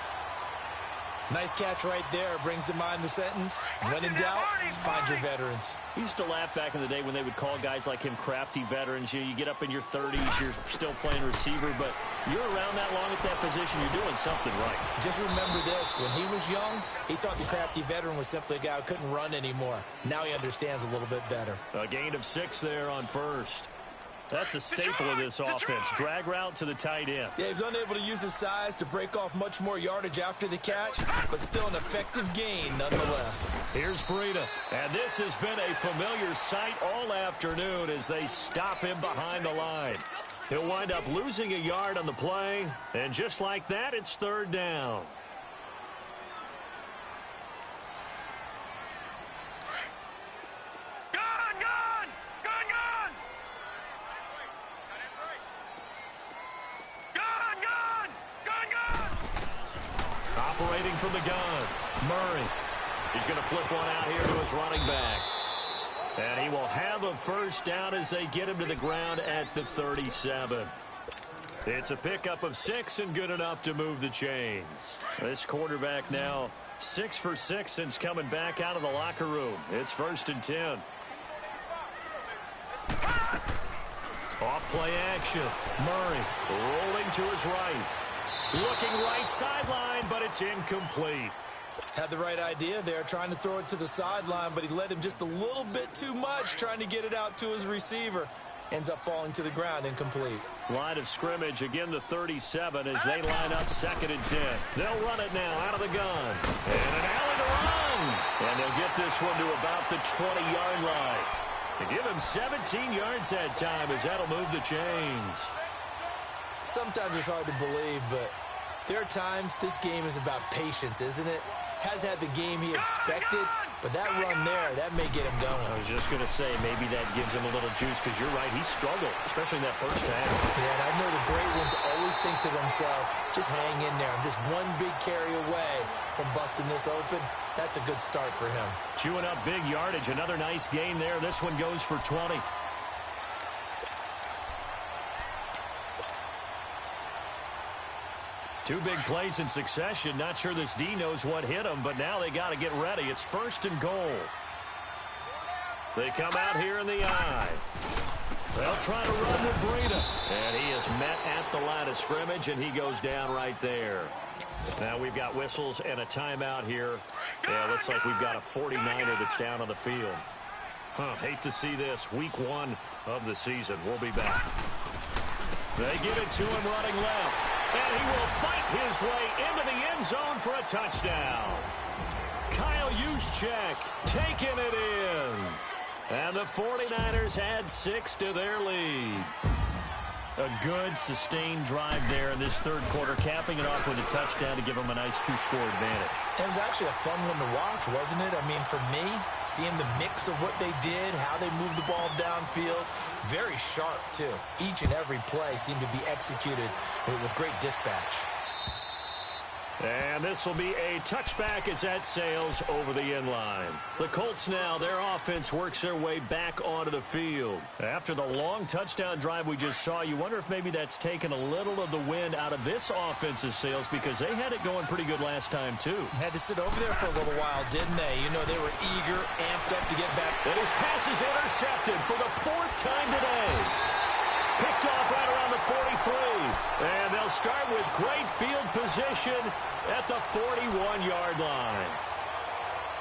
Nice catch right there. Brings to mind the sentence, when in doubt, find your veterans. We used to laugh back in the day when they would call guys like him crafty veterans. You get up in your 30s, you're still playing receiver, but you're around that long at that position, you're doing something right. Just remember this, when he was young, he thought the crafty veteran was simply a guy who couldn't run anymore. Now he understands a little bit better. A gain of 6 there on first. That's a staple of this offense. Drag route to the tight end. Yeah, he was unable to use his size to break off much more yardage after the catch, but still an effective gain nonetheless. Here's Breida, and this has been a familiar sight all afternoon as they stop him behind the line. He'll wind up losing a yard on the play, and just like that, it's 3rd down. Operating from the gun, Murray. He's going to flip one out here to his running back. And he will have a first down as they get him to the ground at the 37. It's a pickup of 6 and good enough to move the chains. This quarterback now 6 for 6 since coming back out of the locker room. It's 1st and 10. Off play action. Murray rolling to his right. Looking right sideline, but it's incomplete. Had the right idea there, trying to throw it to the sideline, but he led him just a little bit too much, trying to get it out to his receiver. Ends up falling to the ground, incomplete. Line of scrimmage, again the 37 as they line up 2nd and 10. They'll run it now out of the gun. And an alley to run. And they'll get this one to about the 20-yard line. They give him 17 yards that time as that'll move the chains. Sometimes it's hard to believe, but there are times this game is about patience, isn't it? Has had the game he expected, but that run there, that may get him going. I was just going to say, maybe that gives him a little juice, because you're right, he struggled, especially in that first half. Yeah, and I know the great ones always think to themselves, just hang in there. I'm just one big carry away from busting this open. That's a good start for him. Chewing up big yardage, another nice gain there. This one goes for 20. Two big plays in succession. Not sure this D knows what hit him, but now they got to get ready. It's 1st and goal. They come out here in the eye. They'll try to run with Breida. And he is met at the line of scrimmage, and he goes down right there. Now we've got whistles and a timeout here. Yeah, looks like we've got a 49er that's down on the field. Hate to see this. Week 1 of the season. We'll be back. They give it to him running left. And he will fight his way into the end zone for a touchdown. Kyle Juszczyk taking it in. And the 49ers add 6 to their lead. A good, sustained drive there in this 3rd quarter, capping it off with a touchdown to give them a nice 2-score advantage. It was actually a fun one to watch, wasn't it? I mean, for me, seeing the mix of what they did, how they moved the ball downfield, very sharp, too. Each and every play seemed to be executed with great dispatch. And this will be a touchback as that sails over the end line. The Colts now, their offense works their way back onto the field. After the long touchdown drive we just saw, you wonder if maybe that's taken a little of the wind out of this offense's sails, because they had it going pretty good last time, too. Had to sit over there for a little while, didn't they? You know, they were eager, amped up to get back. And his pass is intercepted for the 4th time today. Picked off right around the 43. And they'll start with great field position at the 41-yard line.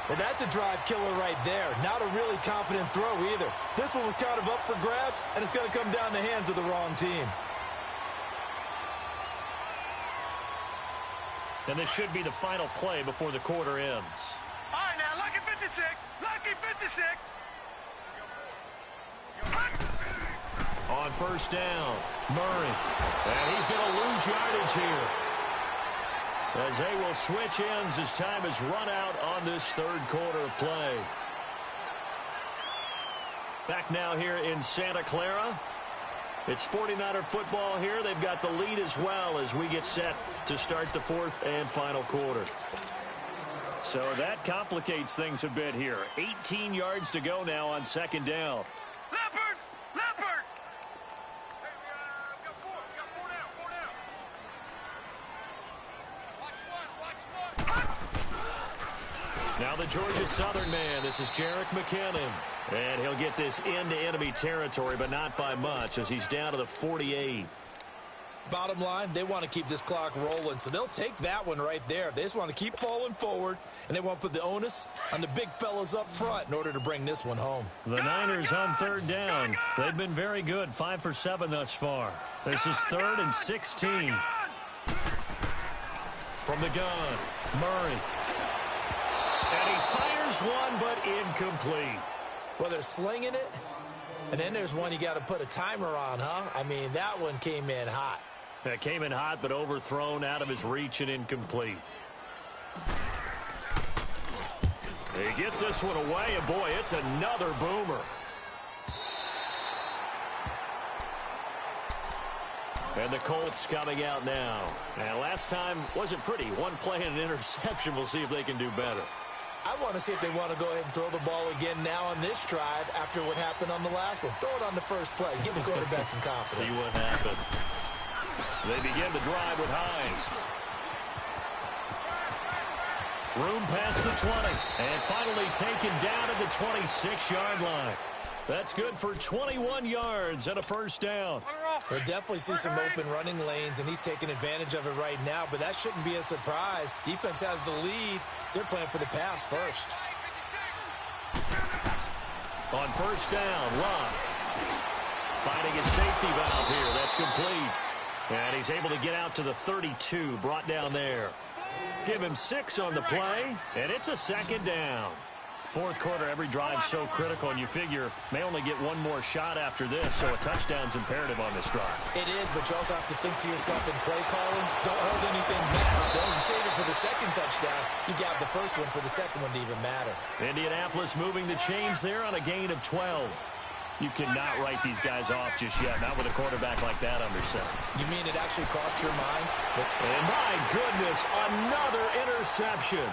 And that's a drive killer right there. Not a really confident throw either. This one was kind of up for grabs, and it's going to come down the hands of the wrong team. And this should be the final play before the quarter ends. All right, now, lucky 56. Lucky 56. On 1st down, Murray. And he's going to lose yardage here, as they will switch ends as time is run out on this 3rd quarter of play. Back now here in Santa Clara. It's 49er football here. They've got the lead as well as we get set to start the fourth and final quarter. So that complicates things a bit here. 18 yards to go now on second down. Leopard! Leopard! Hey, we got four down. Watch one. Now the Georgia Southern man. This is Jerick McKinnon. And he'll get this into enemy territory, but not by much as he's down to the 48. Bottom line, they want to keep this clock rolling, so they'll take that one right there. They just want to keep falling forward, and they want to put the onus on the big fellas up front in order to bring this one home. The Niners on third down. They've been very good, 5 for 7 thus far. This is 3rd and 16. From the gun, Murray. And he fires one, but incomplete. Well, they're slinging it, and then there's one you got to put a timer on, huh? I mean, that one came in hot. That came in hot, but overthrown, out of his reach, and incomplete. He gets this one away, and boy, it's another boomer. And the Colts coming out now. And last time wasn't pretty. One play and an interception. We'll see if they can do better. I want to see if they want to go ahead and throw the ball again now on this drive after what happened on the last one. Throw it on the first play. Give the quarterback some confidence. See what happens. They begin the drive with Hines. Room past the 20. And finally taken down at the 26-yard line. That's good for 21 yards and a first down. We'll definitely see some open running lanes, and he's taking advantage of it right now, but that shouldn't be a surprise. Defense has the lead. They're playing for the pass first. On first down, Love. Finding his safety valve here. That's complete. And he's able to get out to the 32, brought down there. Give him 6 on the play, and it's a second down. Fourth quarter, every drive so critical, and you figure may only get one more shot after this, so a touchdown's imperative on this drive. It is, but you also have to think to yourself in play calling, don't hold anything back. Don't save it for the second touchdown. You got the first one for the second one to even matter. Indianapolis moving the chains there on a gain of 12. You cannot write these guys off just yet, not with a quarterback like that under center. You mean it actually crossed your mind? And my goodness, another interception.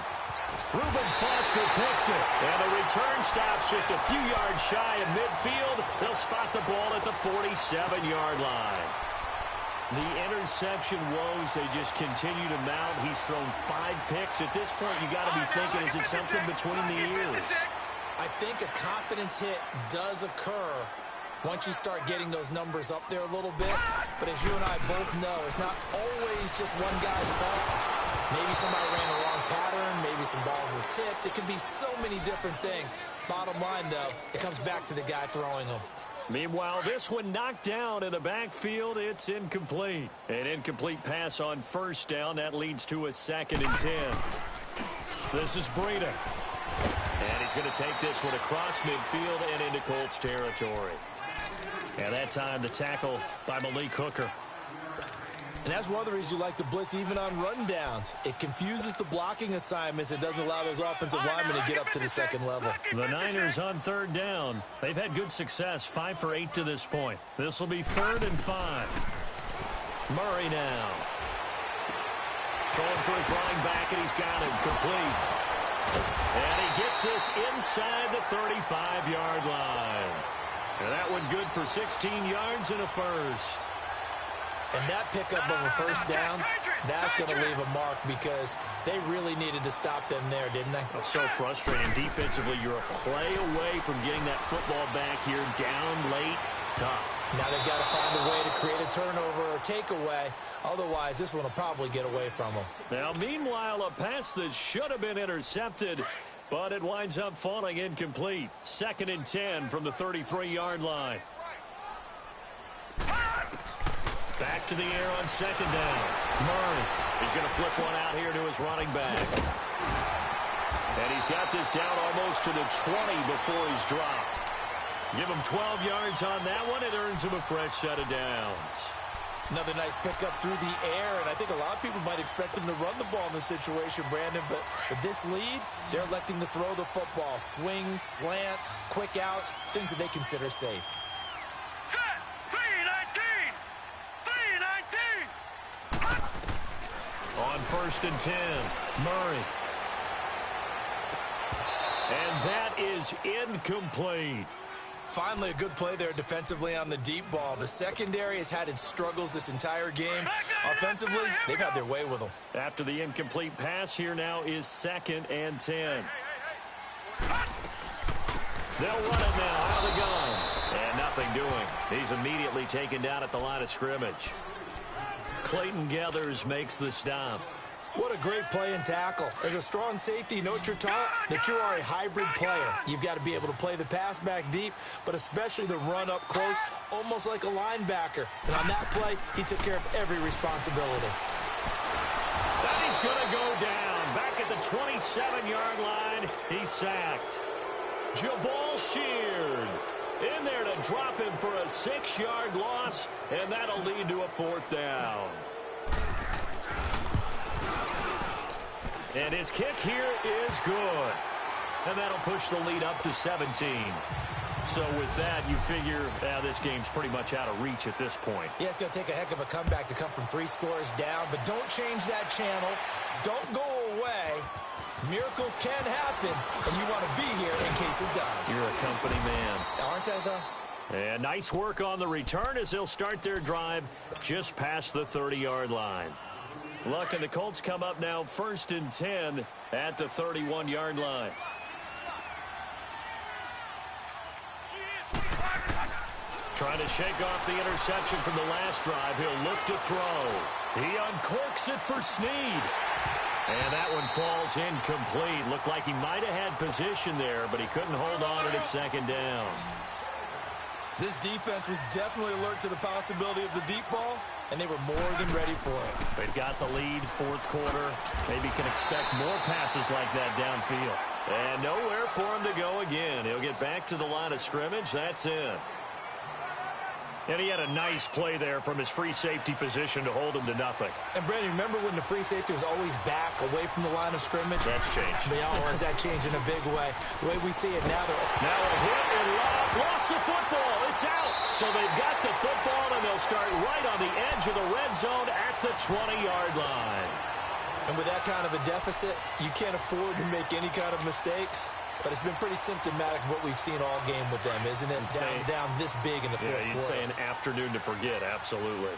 Reuben Foster picks it, and the return stops just a few yards shy of midfield. They'll spot the ball at the 47-yard line. The interception woes, they just continue to mount. He's thrown 5 picks. At this point, you got to be thinking, is it something between the ears? I think a confidence hit does occur once you start getting those numbers up there a little bit. But as you and I both know, it's not always just one guy's fault. Maybe somebody ran a wrong pattern. Maybe some balls were tipped. It can be so many different things. Bottom line, though, it comes back to the guy throwing them. Meanwhile, this one knocked down in the backfield. It's incomplete. An incomplete pass on first down. That leads to a 2nd and 10. This is Breida. And he's going to take this one across midfield and into Colts territory. And that time, the tackle by Malik Hooker. And that's one of the reasons you like to blitz even on rundowns. It confuses the blocking assignments. It doesn't allow those offensive linemen to get up to the second level. The Niners on third down. They've had good success, 5 for 8 to this point. This will be 3rd and 5. Murray now. Throwing for his running back, and he's got him complete. And he gets this inside the 35-yard line. And that one good for 16 yards and a first. And that pickup of a first down, that's going to leave a mark because they really needed to stop them there, didn't they? So frustrating. Defensively, you're a play away from getting that football back here down late. Tough. Now they've got to find a way to create a turnover or takeaway. Otherwise, this one will probably get away from them. Now, meanwhile, a pass that should have been intercepted, but it winds up falling incomplete. 2nd and 10 from the 33-yard line. Back to the air on 2nd down. Murray. He's going to flip one out here to his running back. And he's got this down almost to the 20 before he's dropped. Give him 12 yards on that one. It earns him a fresh set of downs. Another nice pickup through the air, and I think a lot of people might expect them to run the ball in this situation, Brandon, but with this lead, they're electing to throw the football. Swings, slants, quick outs, things that they consider safe. Set! 3-19! 3-19! On 1st and 10, Murray. And that is incomplete. Finally, a good play there defensively on the deep ball. The secondary has had its struggles this entire game. Offensively, they've had their way with them. After the incomplete pass, here now is 2nd and 10. They'll run it now out of the gun. And nothing doing. He's immediately taken down at the line of scrimmage. Clayton Geathers makes the stop. What a great play and tackle. As a strong safety, you know what you're taught? That you are a hybrid player. You've got to be able to play the pass back deep, but especially the run up close, almost like a linebacker. And on that play, he took care of every responsibility. And he's going to go down. Back at the 27-yard line, he's sacked. Jabal Sheard in there to drop him for a 6-yard loss, and that'll lead to a 4th down. And his kick here is good. And that'll push the lead up to 17. So with that, you figure this game's pretty much out of reach at this point. Yeah, it's going to take a heck of a comeback to come from 3 scores down. But don't change that channel. Don't go away. Miracles can happen, and you want to be here in case it does. You're a company man. Aren't I, though? And nice work on the return as they'll start their drive just past the 30-yard line. Look, and the Colts come up now 1st and 10 at the 31-yard line. Trying to shake off the interception from the last drive. He'll look to throw. He uncorks it for Snead. And that one falls incomplete. Looked like he might have had position there, but he couldn't hold on it at 2nd down. This defense was definitely alert to the possibility of the deep ball, and they were more than ready for it. They've got the lead, 4th quarter. Maybe can expect more passes like that downfield. And nowhere for him to go again. He'll get back to the line of scrimmage. That's it. And he had a nice play there from his free safety position to hold him to nothing. And, Brandon, remember when the free safety was always back away from the line of scrimmage? That's changed. Yeah, has that changed in a big way? The way we see it now, now a hit and lost the football. It's out. So they've got the football, and they'll start right on the edge of the red zone at the 20-yard line. And with that kind of a deficit, you can't afford to make any kind of mistakes. But it's been pretty symptomatic of what we've seen all game with them, isn't it? Down this big in the 4th quarter. Yeah, you'd say an afternoon to forget, absolutely.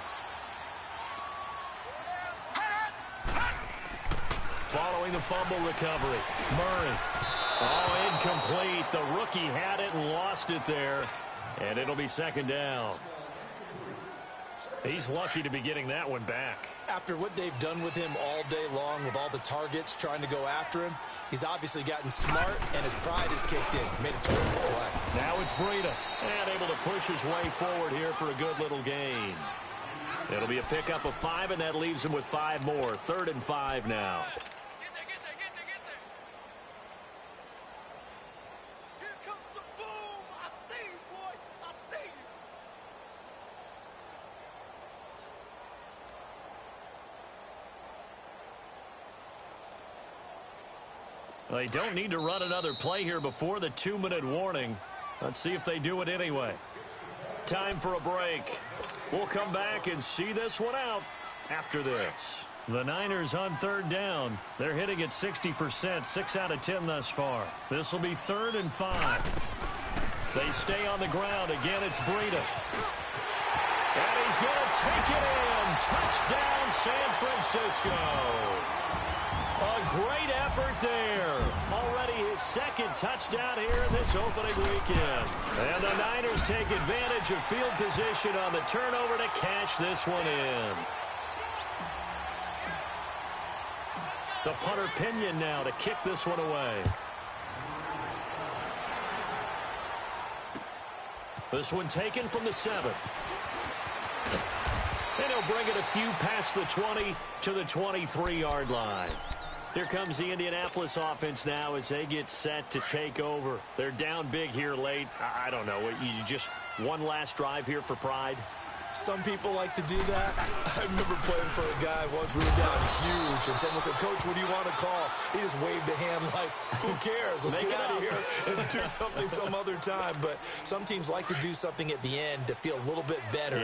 Following the fumble recovery, Murray. Oh, incomplete. The rookie had it and lost it there. And it'll be 2nd down. He's lucky to be getting that one back. After what they've done with him all day long with all the targets trying to go after him, he's obviously gotten smart, and his pride is kicked in. Made a terrific play. Now it's Breida, and able to push his way forward here for a good little gain. It'll be a pickup of 5, and that leaves him with 5 more. 3rd and 5 now. They don't need to run another play here before the 2-minute warning. Let's see if they do it anyway. Time for a break. We'll come back and see this one out after this. The Niners on 3rd down. They're hitting at 60%, 6 out of 10 thus far. This will be 3rd and 5. They stay on the ground. Again, it's Breida. And he's going to take it in. Touchdown, San Francisco. A great effort there. Already his 2nd touchdown here in this opening weekend. And the Niners take advantage of field position on the turnover to cash this one in. The punter Pinion now to kick this one away. This one taken from the 7. And he'll bring it a few past the 20 to the 23-yard line. Here comes the Indianapolis offense now as they get set to take over. They're down big here late. I don't know. You just one last drive here for pride? Some people like to do that. I remember playing for a guy once. We were down huge, and someone said, "Coach, what do you want to call?" He just waved a hand like, "Who cares? Let's get out of here and do something some other time." But some teams like to do something at the end to feel a little bit better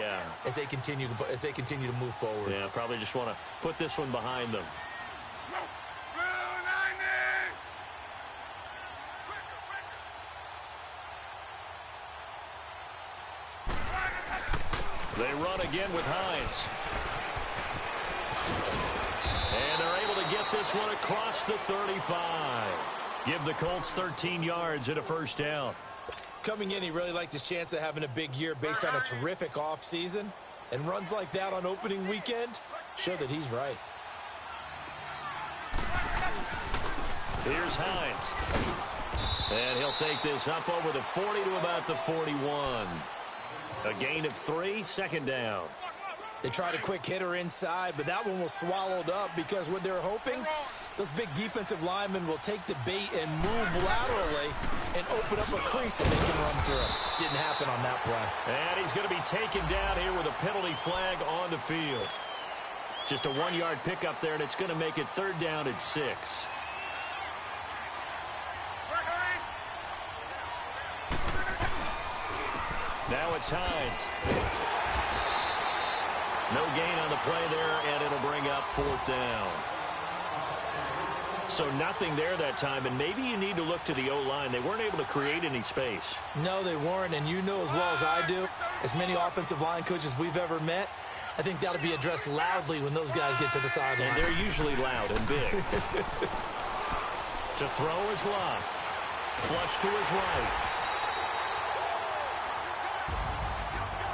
as they continue to move forward. Yeah, probably just want to put this one behind them. They run again with Hines. And they're able to get this one across the 35. Give the Colts 13 yards and a first down. Coming in, he really liked his chance of having a big year based on a terrific offseason. And runs like that on opening weekend show that he's right. Here's Hines. And he'll take this up over the 40 to about the 41. A gain of 3, second down. They tried a quick hitter inside, but that one was swallowed up because what they're hoping, those big defensive linemen will take the bait and move laterally and open up a crease and they can run through it. Didn't happen on that play. And he's going to be taken down here with a penalty flag on the field. Just a 1-yard pickup there, and it's going to make it 3rd down at 6. Now it's Hines. No gain on the play there, and it'll bring up 4th down. So nothing there that time, and maybe you need to look to the O-line. They weren't able to create any space. No, they weren't, and you know as well as I do, as many offensive line coaches we've ever met, I think that'll be addressed loudly when those guys get to the sideline. And they're usually loud and big. To throw is Locke. Flush to his right.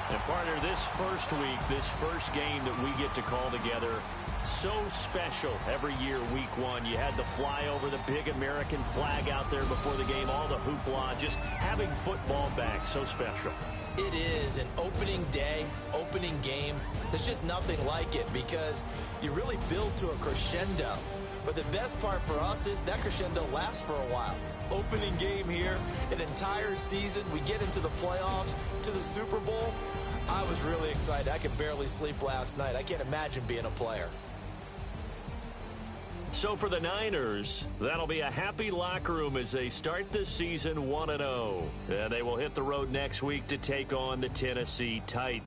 And partner, this first week, this first game that we get to call together, so special every year, week 1. You had the flyover, the big American flag out there before the game, all the hoopla, just having football back, so special. It is an opening day, opening game. There's just nothing like it because you really build to a crescendo. But the best part for us is that crescendo lasts for a while. Opening game here, an entire season. We get into the playoffs, to the Super Bowl. I was really excited. I could barely sleep last night. I can't imagine being a player. So for the Niners, that'll be a happy locker room as they start this season 1-0. And they will hit the road next week to take on the Tennessee Titans.